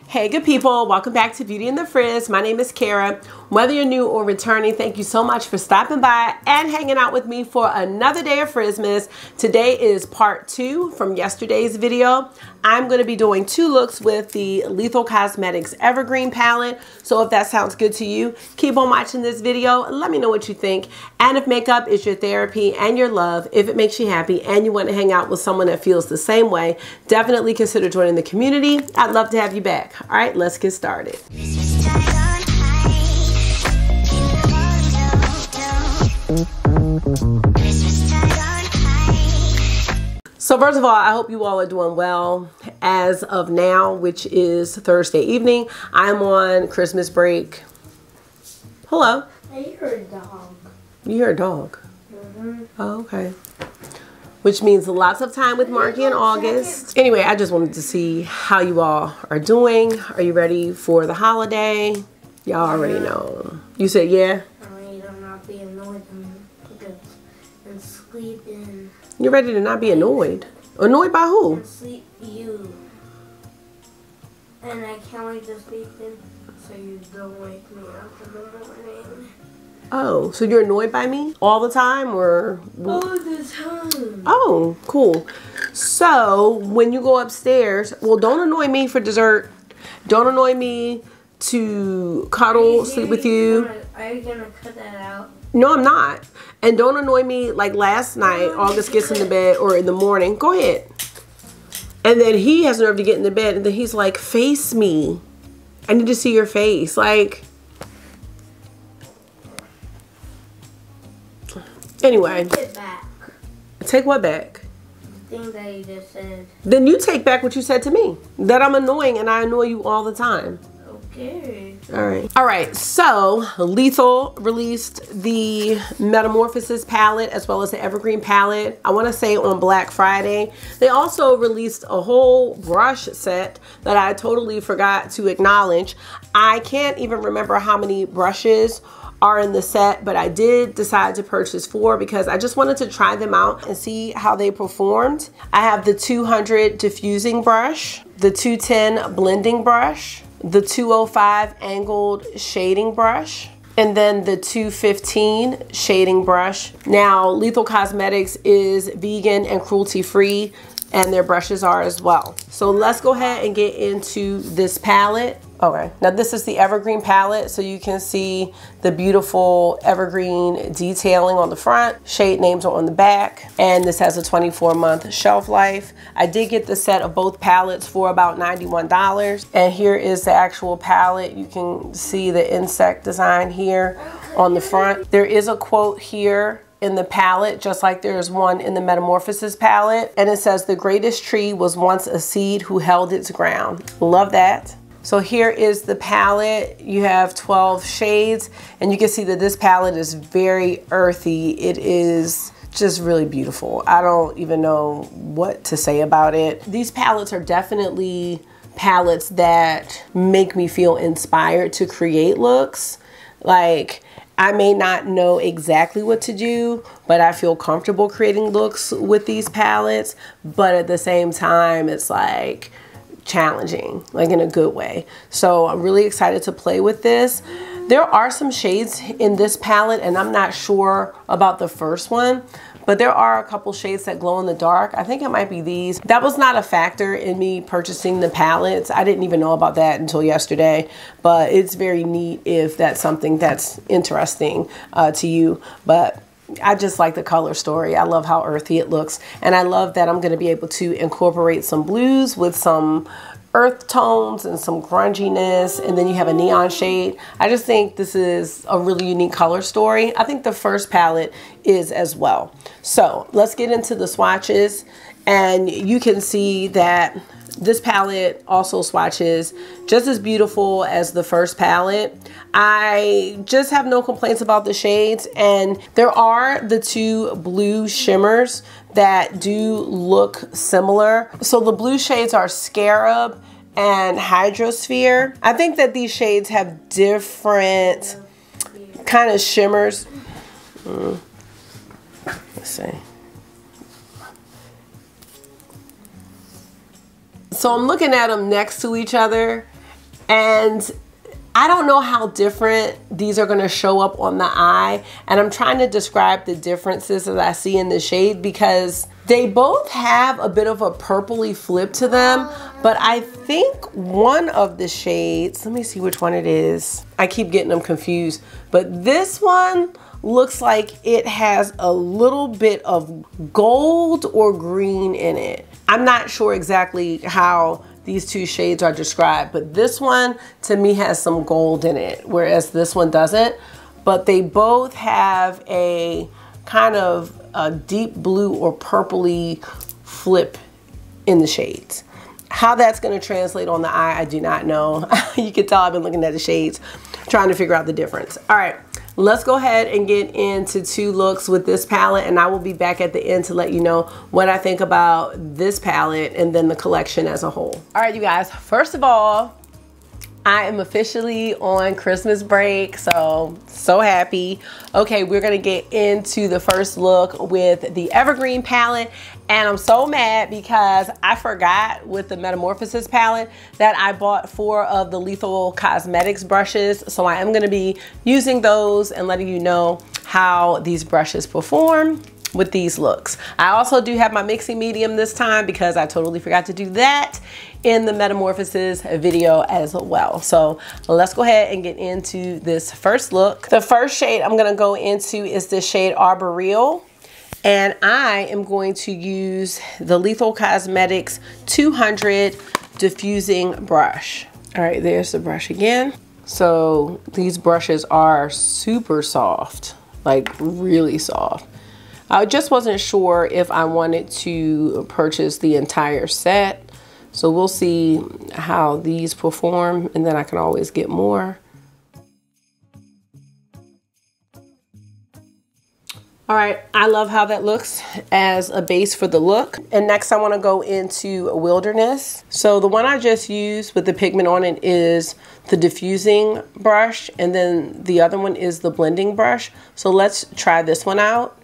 Hey good people, welcome back to Beauty and the Frizz. My name is Cara. Whether you're new or returning, thank you so much for stopping by and hanging out with me for another day of Frizzmas. Today is part 2 from yesterday's video. I'm going to be doing 2 looks with the Lethal Cosmetics Evergreen Palette. So if that sounds good to you, keep on watching this video. Let me know what you think. And if makeup is your therapy and your love, if it makes you happy and you want to hang out with someone that feels the same way, definitely consider joining the community. I'd love to have you back. All right, let's get started. So first of all, I hope you all are doing well as of now, which is Thursday evening. I'm on Christmas break. Hello. I hear a dog. You hear a dog? Mm-hmm. Oh, okay. Which means lots of time with Marky in August. Anyway, I just wanted to see how you all are doing. Are you ready for the holiday? Y'all already know. You said yeah? I'm not being annoyed and sleeping. You're ready to not be annoyed? Annoyed by who? And sleep you. And I can't wait to sleep in so you don't wake me up in the morning. Oh, so you're annoyed by me all the time or? All the time. Oh, cool. So when you go upstairs, well, don't annoy me for dessert. Don't annoy me to cuddle, sleep with you. Are you gonna cut that out? No, I'm not. And don't annoy me like last night. August gets in the bed or in the morning. Go ahead. And then he has nerve to get in the bed and then he's like, face me. I need to see your face. Like, anyway. Take it back. Take what back? The thing that you just said. Then you take back what you said to me. That I'm annoying and I annoy you all the time. Okay. All right, so Lethal released the Metamorphosis palette as well as the Evergreen palette. I want to say on Black Friday. They also released a whole brush set that I totally forgot to acknowledge. I can't even remember how many brushes are in the set, but I did decide to purchase 4 because I just wanted to try them out and see how they performed. I have the 200 diffusing brush, the 210 blending brush, the 205 angled shading brush, and then the 215 shading brush. Now, Lethal Cosmetics is vegan and cruelty-free, and their brushes are as well. So let's go ahead and get into this palette. Okay, now this is the Evergreen palette, so you can see the beautiful evergreen detailing on the front. Shade names are on the back, and this has a 24-month shelf life. I did get the set of both palettes for about $91, and here is the actual palette. You can see the insect design here on the front. There is a quote here in the palette, just like there's one in the Metamorphosis palette, and it says, "The greatest tree was once a seed who held its ground." Love that. So here is the palette. You have 12 shades, and you can see that this palette is very earthy. It is just really beautiful. I don't even know what to say about it. These palettes are definitely palettes that make me feel inspired to create looks. Like, I may not know exactly what to do, but I feel comfortable creating looks with these palettes. But at the same time, it's like challenging, like in a good way. So I'm really excited to play with this. There are some shades in this palette, and I'm not sure about the first one, but there are a couple shades that glow in the dark. I think it might be these. That was not a factor in me purchasing the palettes. I didn't even know about that until yesterday, but it's very neat if that's something that's interesting to you. But I just like the color story. I love how earthy it looks. And I love that I'm going to be able to incorporate some blues with some earth tones and some grunginess. And then you have a neon shade. I just think this is a really unique color story. I think the first palette is as well. So let's get into the swatches. And you can see that this palette also swatches just as beautiful as the first palette. I just have no complaints about the shades, and there are the 2 blue shimmers that do look similar. So the blue shades are Scarab and Hydrosphere. I think that these shades have different kind of shimmers. Let's see. So I'm looking at them next to each other, And I don't know how different these are going to show up on the eye, and I'm trying to describe the differences that I see in the shade because they both have a bit of a purpley flip to them, but I think one of the shades, let me see which one it is. I keep getting them confused, but this one looks like it has a little bit of gold or green in it. I'm not sure exactly how these two shades are described, but this one to me has some gold in it, whereas this one doesn't. But they both have a kind of a deep blue or purpley flip in the shades. How that's going to translate on the eye, I do not know. You can tell I've been looking at the shades, trying to figure out the difference. All right, let's go ahead and get into 2 looks with this palette, and I will be back at the end to let you know what I think about this palette and then the collection as a whole. All right, you guys, first of all, I am officially on Christmas break, so happy. Okay, we're gonna get into the first look with the Evergreen palette, and I'm so mad because I forgot with the Metamorphosis palette that I bought 4 of the Lethal Cosmetics brushes, so I am gonna be using those and letting you know how these brushes perform with these looks. I also do have my mixing medium this time because I totally forgot to do that in the Metamorphosis video as well. So let's go ahead and get into this first look. The first shade I'm gonna go into is the shade Arboreal, and I am going to use the Lethal Cosmetics 200 diffusing brush. All right, there's the brush again. So these brushes are super soft, like really soft. I just wasn't sure if I wanted to purchase the entire set. So we'll see how these perform, and then I can always get more. All right, I love how that looks as a base for the look. And next I wanna go into Wilderness. So the one I just used with the pigment on it is the diffusing brush, and then the other one is the blending brush. So let's try this one out.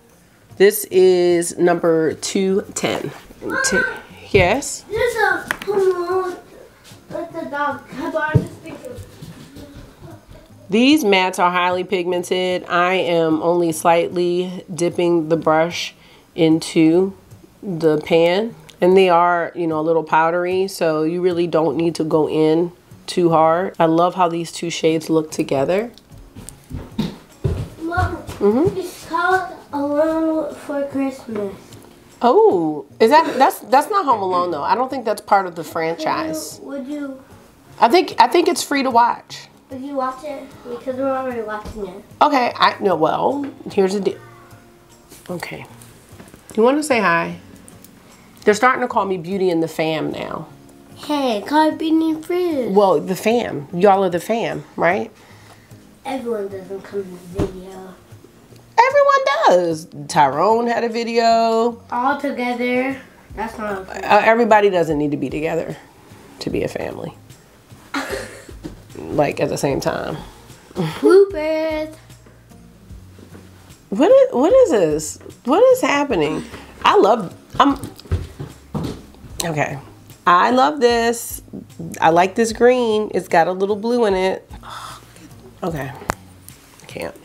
This is number 210. Yes? There's a Home Alone with the dog. These mats are highly pigmented. I am only slightly dipping the brush into the pan, and they are, you know, a little powdery, so you really don't need to go in too hard. I love how these 2 shades look together. Mom, it's called Alone for Christmas. Oh, is that's not Home Alone though? I don't think that's part of the franchise. Would you? I think it's free to watch. Would you watch it? Because we're already watching it. Okay, I know. Well, here's the deal. Okay, you want to say hi? They're starting to call me Beauty and the Fam now. Hey, call it Beauty and Frizz. Well, the fam. Y'all are the fam, right? Everyone doesn't come in the video. Everyone does. Tyrone had a video. All together. That's not okay. Everybody doesn't need to be together to be a family. Like at the same time. Bloopers. What is this? What is happening? Okay. I love this. I like this green. It's got a little blue in it. Okay. I can't.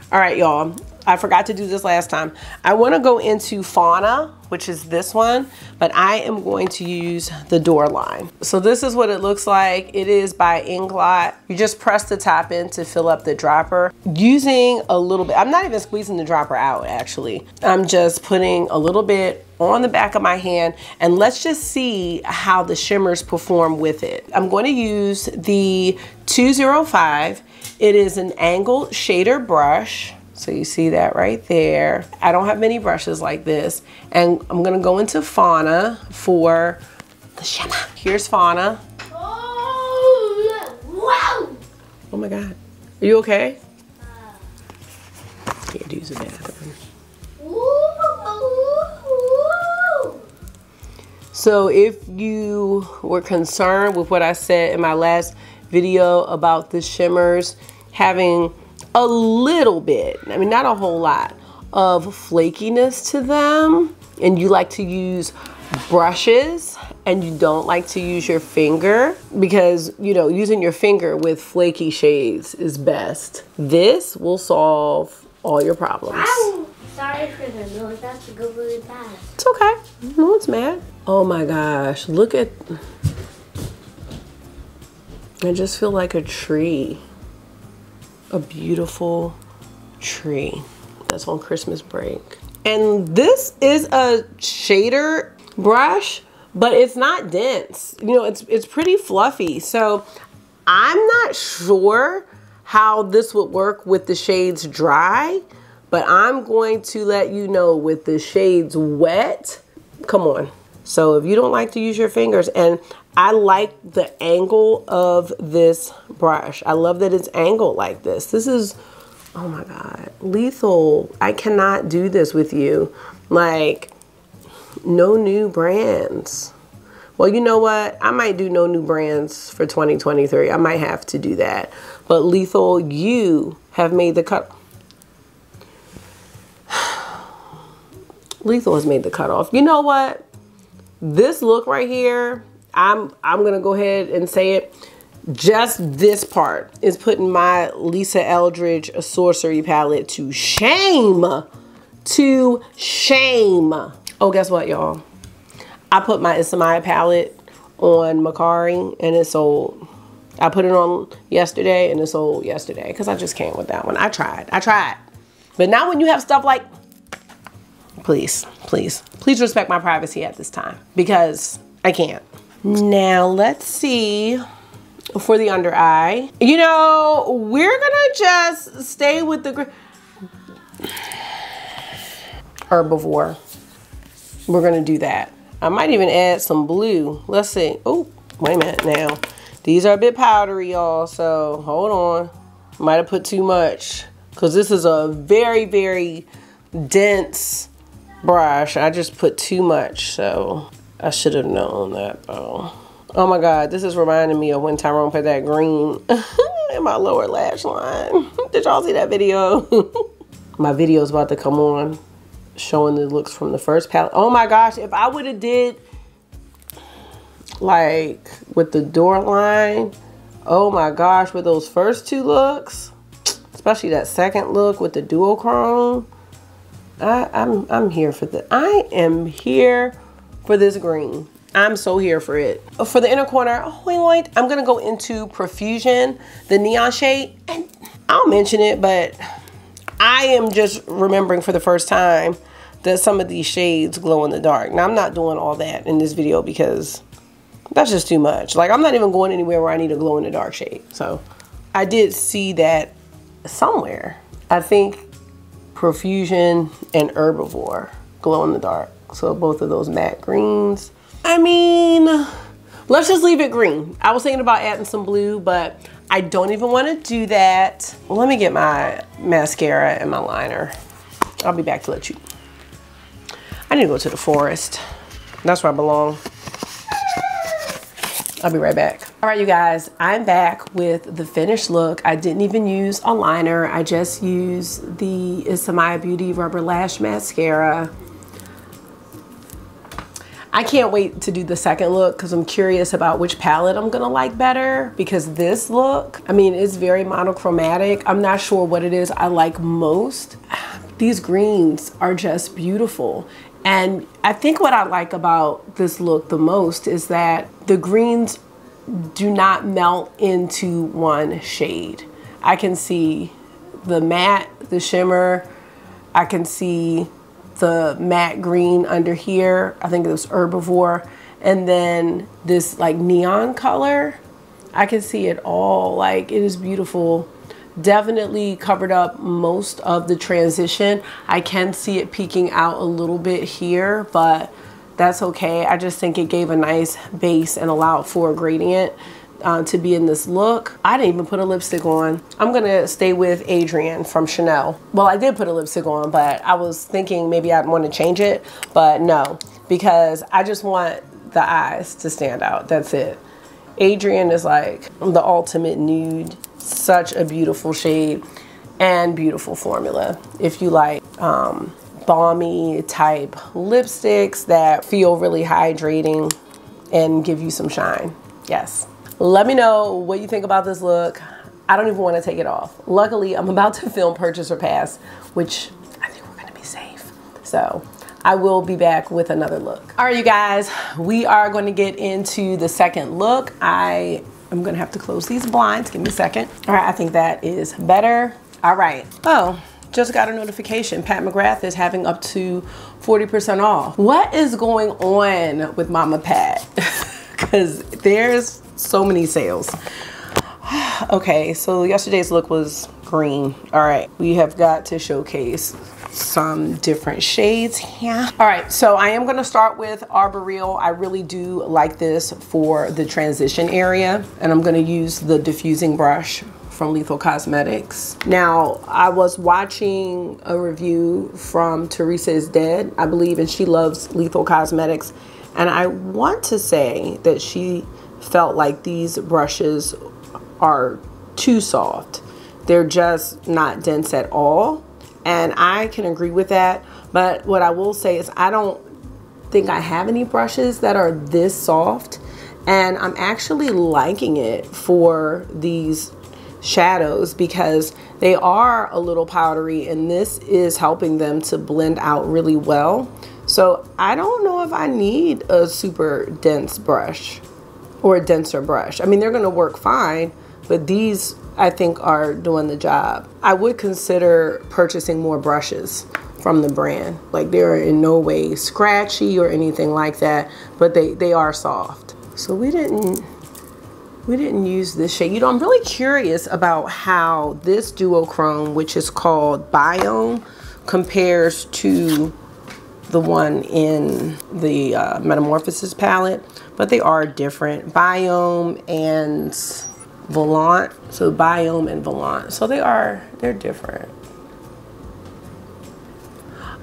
All right, y'all. I forgot to do this last time. I want to go into Fauna, which is this one, but I am going to use the Door line. So this is what it looks like. It is by Inglot. You just press the top in to fill up the dropper. Using a little bit, I'm not even squeezing the dropper out actually. I'm just putting a little bit on the back of my hand, and let's just see how the shimmers perform with it. I'm going to use the 205. It is an angled shader brush. So you see that right there. I don't have many brushes like this. And I'm gonna go into Fauna for the shimmer. Here's Fauna. Oh, wow. Oh my God. Are you okay? Can't use the bathroom. So if you were concerned with what I said in my last video about the shimmers having a little bit, I mean not a whole lot, of flakiness to them, and you like to use brushes and you don't like to use your finger, because you know, using your finger with flaky shades is best, this will solve all your problems. Ow! Sorry for the noise, that's to go really fast. It's okay. No one's mad. Oh my gosh, look at, I just feel like a tree. A beautiful tree that's on Christmas break. And this is a shader brush, but it's not dense. You know, it's pretty fluffy. So I'm not sure how this would work with the shades dry, but I'm going to let you know with the shades wet. Come on. So if you don't like to use your fingers, and I like the angle of this brush. I love that it's angled like this. This is, oh my God, Lethal. I cannot do this with you. Like, no new brands. Well, you know what? I might do no new brands for 2023. I might have to do that. But Lethal, you have made the cut. Lethal has made the cutoff. You know what? This look right here, I'm gonna go ahead and say it. Just this part is putting my Lisa Eldridge Sorcery palette to shame. To shame. Oh, guess what, y'all? I put my Isamaya palette on Macari and it sold. I put it on yesterday and it sold yesterday because I just can't with that one. I tried. But now when you have stuff like, please respect my privacy at this time because I can't. Now let's see for the under eye. You know, we're gonna just stay with the Herbivore. We're gonna do that. I might even add some blue. Let's see. Oh, wait a minute now. These are a bit powdery, y'all, so hold on. Might have put too much because this is a very, very dense brush. I just put too much, so I should have known that though. Oh my God, this is reminding me of when Tyrone put that green in my lower lash line. Did y'all see that video? My video is about to come on showing the looks from the first palette. Oh my gosh, if I would have did like with the door line, oh my gosh, with those first two looks, especially that second look with the duochrome, I'm here for this. I am here for this green. I'm so here for it. For the inner corner, oh wait, I'm gonna go into Profusion, the neon shade, and I'll mention it, but I am just remembering for the first time that some of these shades glow in the dark. Now I'm not doing all that in this video because that's just too much. Like, I'm not even going anywhere where I need a glow in the dark shade. So I did see that somewhere. I think Profusion and Herbivore glow in the dark. So both of those matte greens. I mean, let's just leave it green. I was thinking about adding some blue, but I don't even want to do that. Let me get my mascara and my liner. I'll be back to let you. I need to go to the forest. That's where I belong. I'll be right back. All right, you guys, I'm back with the finished look. I didn't even use a liner. I just used the Isamaya Beauty Rubber Lash Mascara. I can't wait to do the second look because I'm curious about which palette I'm gonna like better, because this look, I mean, it's very monochromatic. I'm not sure what it is I like most. These greens are just beautiful. And I think what I like about this look the most is that the greens do not melt into one shade. I can see the matte, the shimmer, I can see the matte green under here. I think it was Herbivore. And then this like neon color, I can see it all. Like, it is beautiful. Definitely covered up most of the transition. I can see it peeking out a little bit here, but that's okay. I just think it gave a nice base and allowed for a gradient to be in this look. I didn't even put a lipstick on. I'm gonna stay with Adrian from Chanel. Well, I did put a lipstick on, but I was thinking maybe I'd want to change it, but no, because I just want the eyes to stand out. That's it. Adrian is like the ultimate nude. Such a beautiful shade and beautiful formula. If you like balmy type lipsticks that feel really hydrating and give you some shine. Yes. Let me know what you think about this look. I don't even want to take it off. Luckily, I'm about to film Purchase or Pass, which I think we're going to be safe. So I will be back with another look. All right, you guys, we are going to get into the second look. I am going to have to close these blinds. Give me a second. All right, I think that is better. All right. Oh, just got a notification. Pat McGrath is having up to 40% off. What is going on with Mama Pat? Because there's so many sales. Okay, so yesterday's look was green. All right, we have got to showcase some different shades here. All right, so I am gonna start with Arboreal. I really do like this for the transition area, and I'm gonna use the diffusing brush from Lethal Cosmetics. Now, I was watching a review from Teresa is Dead, I believe, and she loves Lethal Cosmetics. And I want to say that she felt like these brushes are too soft. They're just not dense at all. And I can agree with that. But what I will say is I don't think I have any brushes that are this soft. And I'm actually liking it for these shadows because they are a little powdery, and this is helping them to blend out really well. So I don't know if I need a super dense brush or a denser brush. I mean, they're gonna work fine, but these I think are doing the job. I would consider purchasing more brushes from the brand. Like, they're in no way scratchy or anything like that, but they are soft. So we didn't use this shade. You know, I'm really curious about how this duochrome, which is called Biome, compares to the one in the Metamorphosis palette, but they are different. Biome and Volant. So Biome and Volant. So they're different.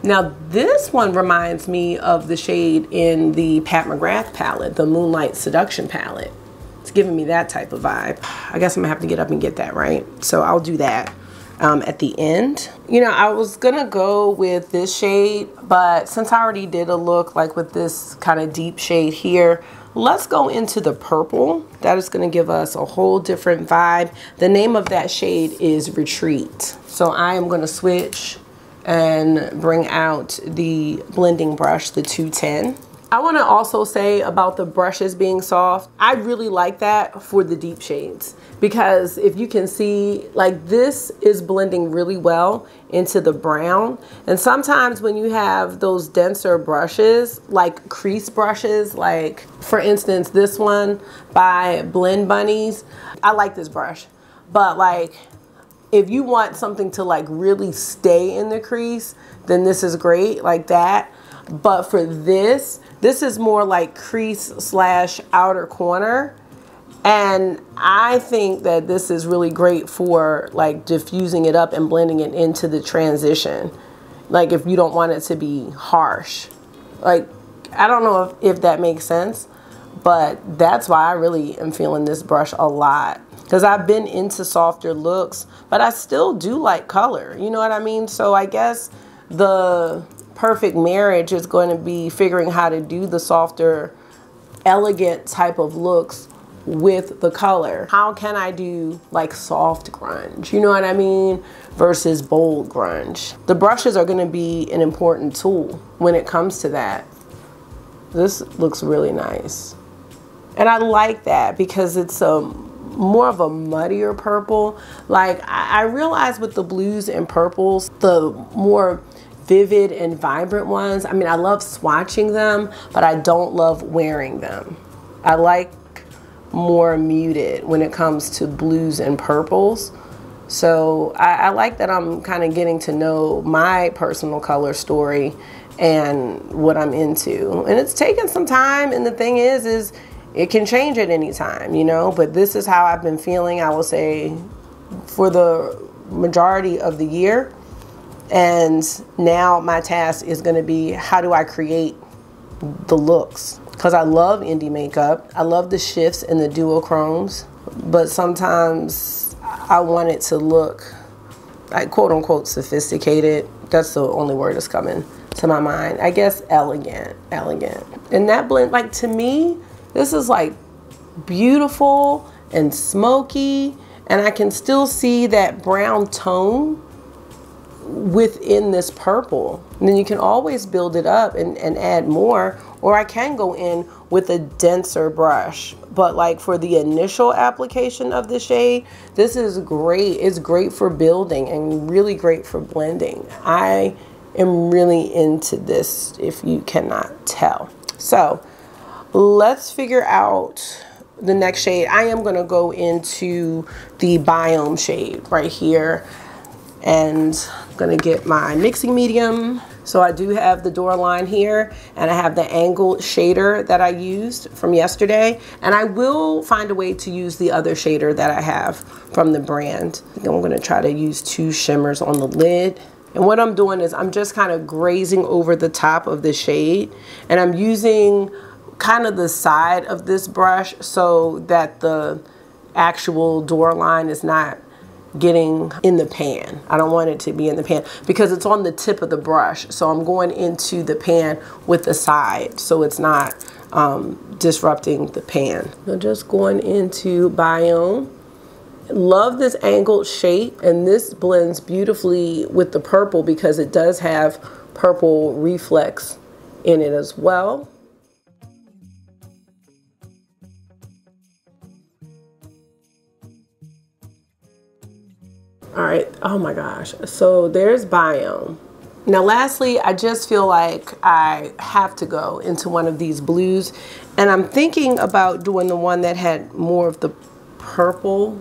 Now this one reminds me of the shade in the Pat McGrath palette, the Moonlight Seduction palette. It's giving me that type of vibe. I guess I'm gonna have to get up and get that, right? So I'll do that at the end. You know, I was gonna go with this shade, but since I already did a look like with this kind of deep shade here, let's go into the purple. That is gonna give us a whole different vibe. The name of that shade is Retreat. So I am gonna switch and bring out the blending brush, the 210. I want to also say about the brushes being soft, I really like that for the deep shades, because if you can see, like, this is blending really well into the brown. And sometimes when you have those denser brushes, like crease brushes, like for instance this one by Blend Bunnies, I like this brush, but like if you want something to like really stay in the crease, then this is great, like that. But for this is more like crease slash outer corner. And I think that this is really great for like diffusing it up and blending it into the transition. Like if you don't want it to be harsh. Like, I don't know if that makes sense, but that's why I really am feeling this brush a lot. Because I've been into softer looks, but I still do like color. You know what I mean? So I guess the perfect marriage is going to be figuring how to do the softer, elegant type of looks with the color. How can I do like soft grunge, you know what I mean, versus bold grunge? The brushes are going to be an important tool when it comes to that. This looks really nice, and I like that because it's more of a muddier purple. Like I realize with the blues and purples, the more vivid and vibrant ones, I mean, I love swatching them, but I don't love wearing them. I like more muted when it comes to blues and purples. So I like that I'm kind of getting to know my personal color story and what I'm into. And it's taken some time, and the thing is it can change at any time, you know, but this is how I've been feeling, I will say, for the majority of the year. And now my task is going to be, how do I create the looks? Because I love indie makeup. I love the shifts and the duochromes, but sometimes I want it to look like quote unquote sophisticated. That's the only word that's coming to my mind. I guess elegant. And that blend, like, to me, this is like beautiful and smoky, and I can still see that brown tone within this purple. And then you can always build it up and add more, or I can go in with a denser brush. But like for the initial application of the shade, this is great. It's great for building and really great for blending. I am really into this, if you cannot tell. So let's figure out the next shade. I am going to go into the Biome shade right here, and I'm going to get my mixing medium. So I do have the Dior line here, and I have the angled shader that I used from yesterday, and I will find a way to use the other shader that I have from the brand. I think I'm going to try to use 2 shimmers on the lid. And what I'm doing is I'm just kind of grazing over the top of the shade, and I'm using kind of the side of this brush so that the actual Dior line is not getting in the pan. I don't want it to be in the pan because it's on the tip of the brush. So I'm going into the pan with the side so it's not disrupting the pan. I'm just going into Biome. Love this angled shape, and this blends beautifully with the purple because it does have purple reflex in it as well. All right, oh my gosh, so there's Biome. Now lastly, I just feel like I have to go into one of these blues, and I'm thinking about doing the one that had more of the purple,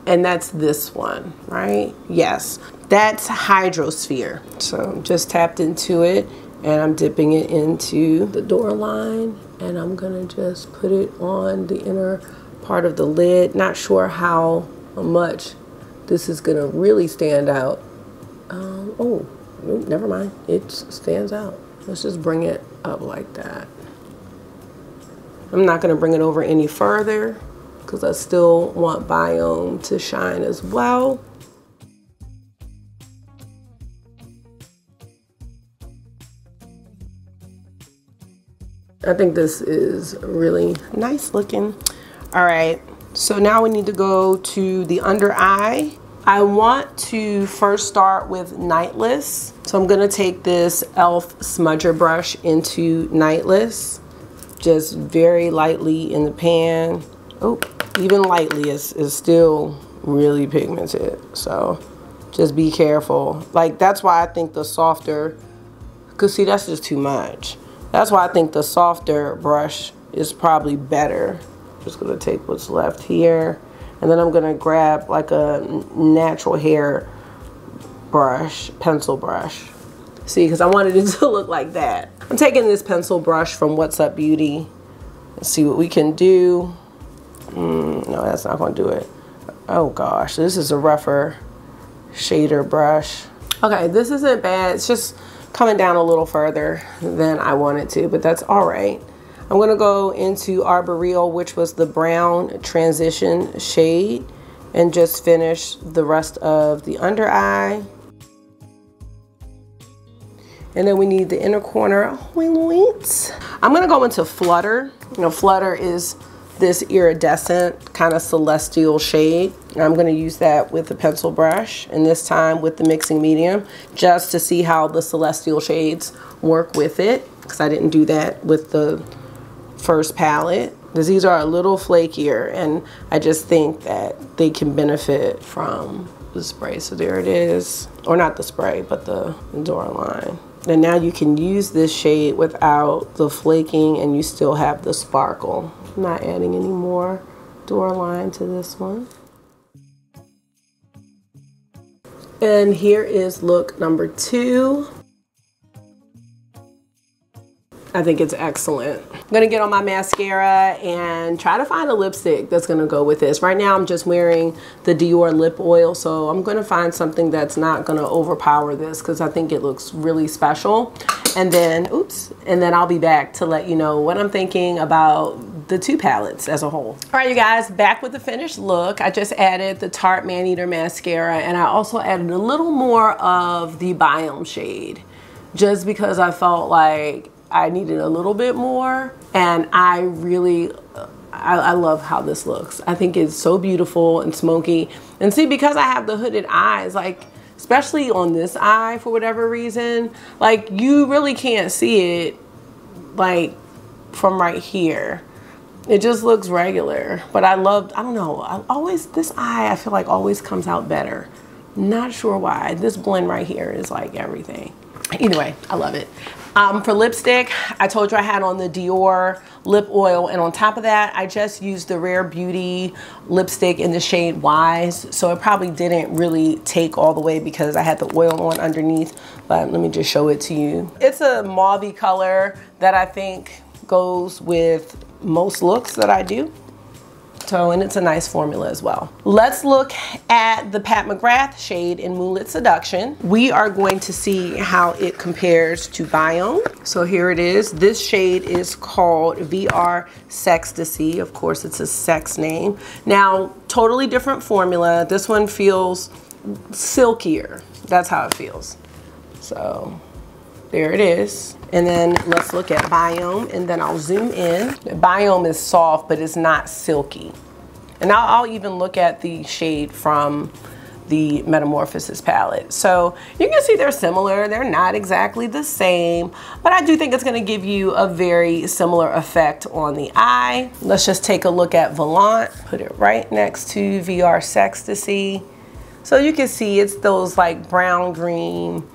and that's this one, right? Yes, that's Hydrosphere. So I'm just tapped into it, and I'm dipping it into the Dior line, and I'm gonna just put it on the inner part of the lid. Not sure how much this is gonna really stand out. Oh, never mind, it stands out. Let's just bring it up like that. I'm not gonna bring it over any further because I still want Biome to shine as well. I think this is really nice looking. All right, so now we need to go to the under eye. I want to first start with Nightless. So I'm gonna take this e.l.f. smudger brush into Nightless, just very lightly in the pan. Oh, even lightly is still really pigmented. So just be careful. Like, that's why I think the softer, cause see, that's just too much. That's why I think the softer brush is probably better. Just gonna take what's left here, and then I'm gonna grab like a natural hair brush, pencil brush. See, because I wanted it to look like that. I'm taking this pencil brush from What's Up Beauty. Let's see what we can do. No, that's not gonna do it. Oh gosh, this is a rougher shader brush. Okay, this isn't bad. It's just coming down a little further than I wanted to, but that's all right. I'm gonna go into Arboreal, which was the brown transition shade, and just finish the rest of the under eye. And then we need the inner corner. I'm gonna go into Flutter. You know, Flutter is this iridescent kind of celestial shade. I'm gonna use that with the pencil brush, and this time with the mixing medium, just to see how the celestial shades work with it, because I didn't do that with the first palette, because these are a little flakier, and I just think that they can benefit from the spray. So there it is, or not the spray, but the Dior line. And now you can use this shade without the flaking, and you still have the sparkle. I'm not adding any more Dior line to this one. And here is look number 2. I think it's excellent. I'm gonna get on my mascara and try to find a lipstick that's gonna go with this. Right now I'm just wearing the Dior lip oil, so I'm gonna find something that's not gonna overpower this, because I think it looks really special. And then, oops, and then I'll be back to let you know what I'm thinking about the two palettes as a whole. All right, you guys, back with the finished look. I just added the Tarte Man Eater mascara, and I also added a little more of the Biome shade, just because I felt like I needed a little bit more. And I really, I love how this looks. I think it's so beautiful and smoky. And see, because I have the hooded eyes, like, especially on this eye for whatever reason, like, you really can't see it, like, from right here. It just looks regular. But I don't know, this eye I feel like always comes out better. Not sure why. This blend right here is like everything. Anyway, I love it. For lipstick, I told you I had on the Dior lip oil, and on top of that, I just used the Rare Beauty lipstick in the shade Wise, so it probably didn't really take all the way because I had the oil on underneath, but let me just show it to you. It's a mauvey color that I think goes with most looks that I do. So, and it's a nice formula as well. Let's look at the Pat McGrath shade in Moonlit Seduction. We are going to see how it compares to Biome. So here it is. This shade is called VR Sextasy. Of course, it's a sex name. Now, totally different formula. This one feels silkier. That's how it feels. So there it is. And then let's look at Biome, and then I'll zoom in. Biome is soft, but it's not silky. And I'll even look at the shade from the Metamorphosis palette. So you can see they're similar. They're not exactly the same, but I do think it's gonna give you a very similar effect on the eye. Let's just take a look at Volant. Put it right next to VR Sextasy. So you can see it's those like brown, green,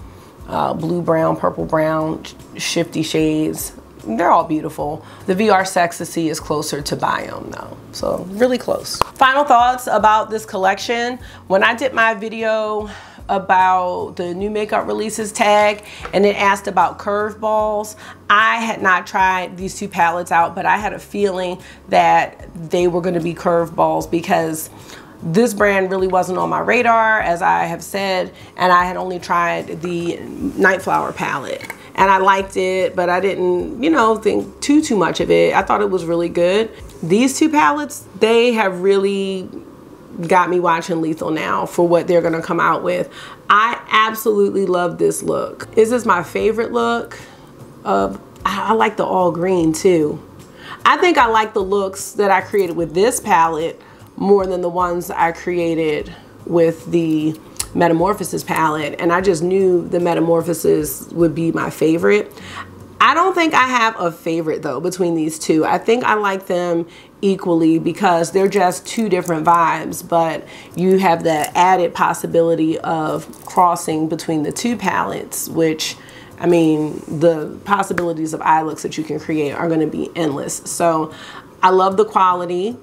blue brown, purple brown, shifty shades. They're all beautiful. The VR Sextasy is closer to Biome though, so really close. Final thoughts about this collection. When I did my video about the new makeup releases tag and it asked about curveballs, I had not tried these two palettes out, but I had a feeling that they were gonna be curveballs because this brand really wasn't on my radar, as I have said, and I had only tried the Night Flower palette. And I liked it, but I didn't, you know, think too much of it. I thought it was really good. These two palettes, they have really got me watching Lethal now for what they're gonna come out with. I absolutely love this look. Is this my favorite look? I like the all green too. I think I like the looks that I created with this palette more than the ones I created with the Metamorphosis palette, and I just knew the Metamorphosis would be my favorite. I don't think I have a favorite though between these two. I think I like them equally because they're just two different vibes, but you have the added possibility of crossing between the two palettes, which, I mean, the possibilities of eye looks that you can create are going to be endless. So I love the quality.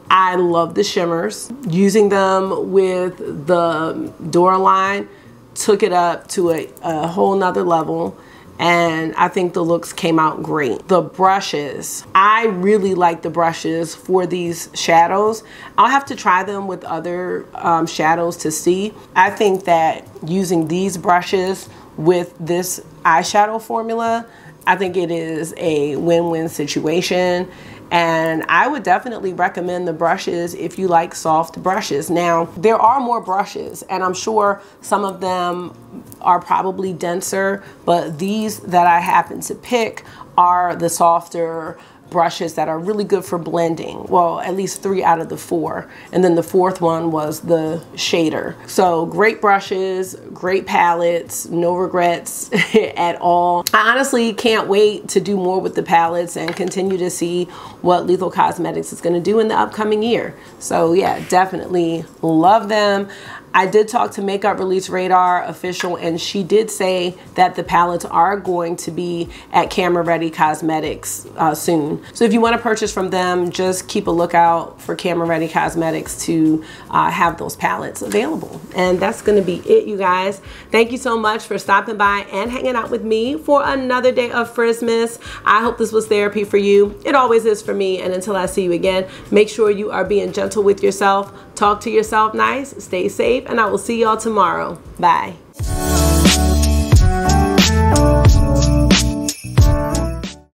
I love the shimmers. Using them with the Dora line took it up to a whole nother level, and I think the looks came out great. The brushes, I really like the brushes for these shadows. I'll have to try them with other shadows to see. I think that using these brushes with this eyeshadow formula, I think it is a win-win situation. And I would definitely recommend the brushes if you like soft brushes. Now, there are more brushes, and I'm sure some of them are probably denser, but these that I happen to pick are the softer brushes that are really good for blending. Well, at least 3 out of the 4. And then the 4th one was the shader. So great brushes, great palettes, no regrets at all. I honestly can't wait to do more with the palettes and continue to see what Lethal Cosmetics is going to do in the upcoming year. So yeah, definitely love them. I did talk to Makeup Release Radar official, and she did say that the palettes are going to be at Camera Ready Cosmetics soon. So if you want to purchase from them, just keep a lookout for Camera Ready Cosmetics to have those palettes available. And that's going to be it, you guys. Thank you so much for stopping by and hanging out with me for another day of Frizzmas. I hope this was therapy for you. It always is for me. And until I see you again, make sure you are being gentle with yourself. Talk to yourself nice, stay safe, and I will see y'all tomorrow. Bye.